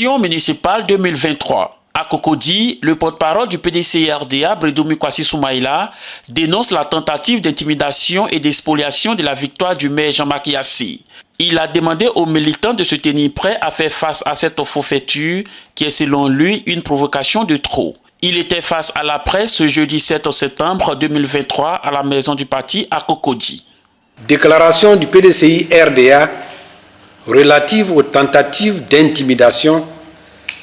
élections municipales 2023. À Cocody, le porte-parole du PDCI-RDA, Bredoumi Kwasi Soumaïla, dénonce la tentative d'intimidation et d'expoliation de la victoire du maire Jean-Marc Yassé. Il a demandé aux militants de se tenir prêts à faire face à cette forfaiture qui est selon lui une provocation de trop. Il était face à la presse ce jeudi 7 septembre 2023 à la maison du parti à Cocody. Déclaration du PDCI-RDA relative aux tentatives d'intimidation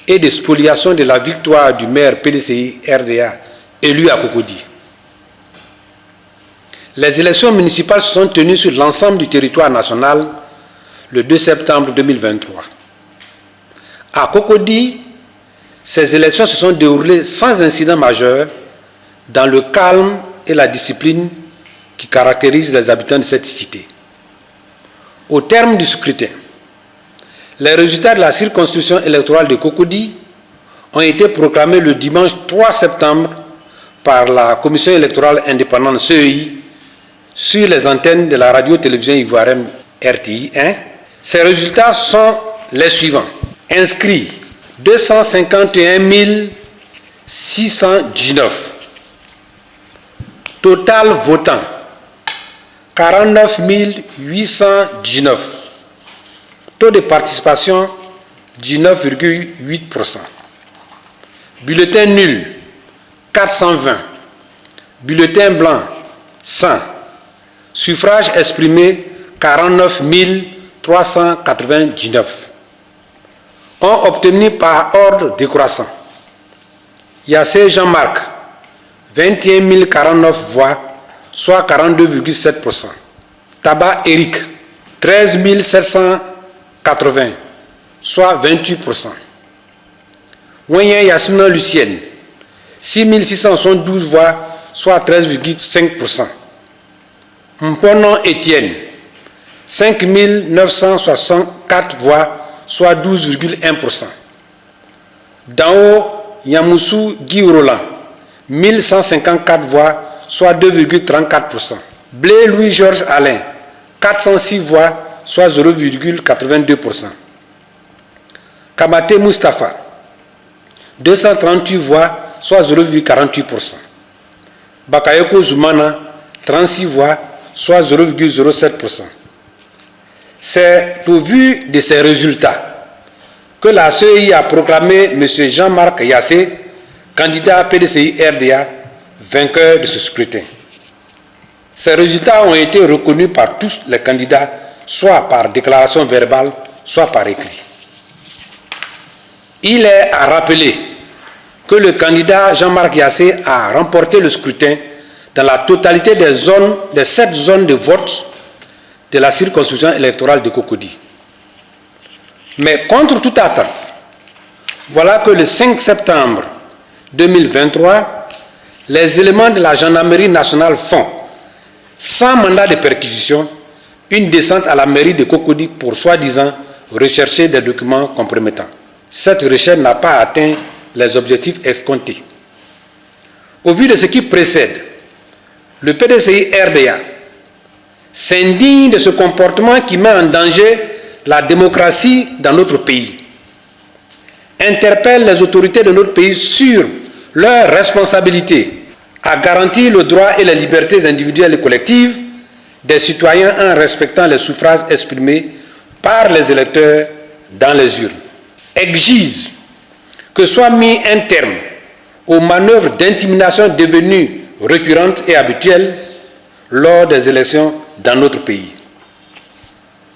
et de spoliation de la victoire du maire PDCI-RDA élu à Cocody. Les élections municipales se sont tenues sur l'ensemble du territoire national le 2 septembre 2023. À Cocody, ces élections se sont déroulées sans incident majeur, dans le calme et la discipline qui caractérisent les habitants de cette cité. Au terme du scrutin, les résultats de la circonscription électorale de Cocody ont été proclamés le dimanche 3 septembre par la Commission électorale indépendante CEI sur les antennes de la radio-télévision ivoirienne RTI 1. Ces résultats sont les suivants. Inscrits 251 619. Total votant 49 819. Taux de participation 19,8%. Bulletin nul 420. Bulletin blanc 100. Suffrage exprimé 49 399. Ont obtenu par ordre décroissant. Yassé Jean-Marc 21 049 voix, soit 42,7%. Tabac Eric 13 780, soit 28%. Wenyen Yasmina Lucienne 6 672 voix, soit 13,5%. Mponon Étienne 5 964 voix, soit 12,1%. Dao Yamoussou Guy Roland 1154 voix, soit 2,34%. Blé Louis-Georges Alain 406 voix, soit 0,82%. Kamate Mustafa 238 voix, soit 0,48%. Bakayoko Zoumana 36 voix, soit 0,07%. C'est au vu de ces résultats que la CEI a proclamé M. Jean-Marc Yassé, candidat PDCI-RDA, vainqueur de ce scrutin. Ces résultats ont été reconnus par tous les candidats, soit par déclaration verbale, soit par écrit. Il est à rappeler que le candidat Jean-Marc Yassé a remporté le scrutin dans la totalité des 7 zones de vote de la circonscription électorale de Cocody. Mais contre toute attente, voilà que le 5 septembre 2023, les éléments de la gendarmerie nationale font, sans mandat de perquisition, une descente à la mairie de Cocody pour soi-disant rechercher des documents compromettants. Cette recherche n'a pas atteint les objectifs escomptés. Au vu de ce qui précède, le PDCI-RDA s'indigne de ce comportement qui met en danger la démocratie dans notre pays, interpelle les autorités de notre pays sur leur responsabilité à garantir le droit et les libertés individuelles et collectives des citoyens en respectant les suffrages exprimés par les électeurs dans les urnes. Exige que soit mis un terme aux manœuvres d'intimidation devenues récurrentes et habituelles lors des élections dans notre pays.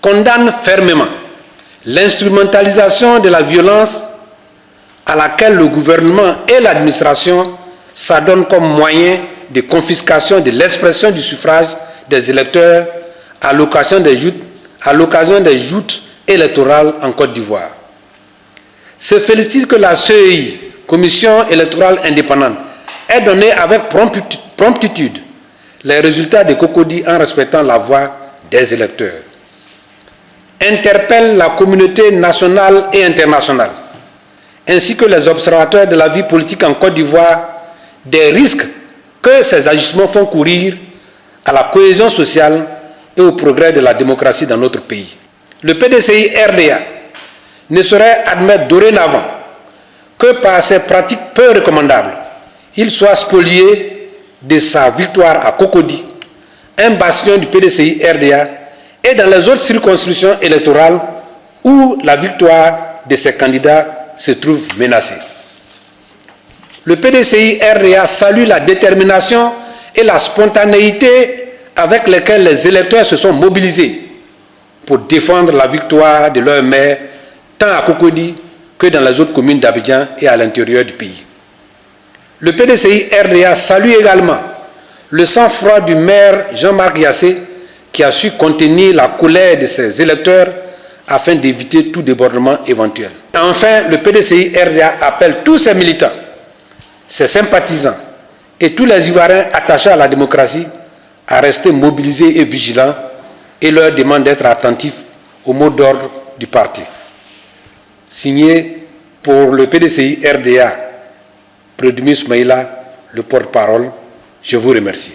Condamne fermement l'instrumentalisation de la violence à laquelle le gouvernement et l'administration s'adonnent comme moyen de confiscation de l'expression du suffrage des électeurs à l'occasion des joutes électorales en Côte d'Ivoire. Se félicite que la CEI, Commission électorale indépendante, ait donné avec promptitude les résultats de Cocody en respectant la voix des électeurs. Interpelle la communauté nationale et internationale, ainsi que les observateurs de la vie politique en Côte d'Ivoire, des risques que ces agissements font courir à la cohésion sociale et au progrès de la démocratie dans notre pays. Le PDCI-RDA ne saurait admettre dorénavant que par ces pratiques peu recommandables, il soit spolié de sa victoire à Cocody, un bastion du PDCI-RDA, et dans les autres circonscriptions électorales où la victoire de ses candidats se trouve menacée. Le PDCI-RDA salue la détermination et la spontanéité avec lesquelles les électeurs se sont mobilisés pour défendre la victoire de leur maire, tant à Cocody que dans les autres communes d'Abidjan et à l'intérieur du pays. Le PDCI-RDA salue également le sang-froid du maire Jean-Marc Yassé, qui a su contenir la colère de ses électeurs afin d'éviter tout débordement éventuel. Enfin, le PDCI-RDA appelle tous ses militants, ses sympathisants et tous les Ivoiriens attachés à la démocratie à rester mobilisés et vigilants et leur demande d'être attentifs au mot d'ordre du parti. Signé pour le PDCI-RDA, Prédoumi Soumaïla, le porte-parole. Je vous remercie.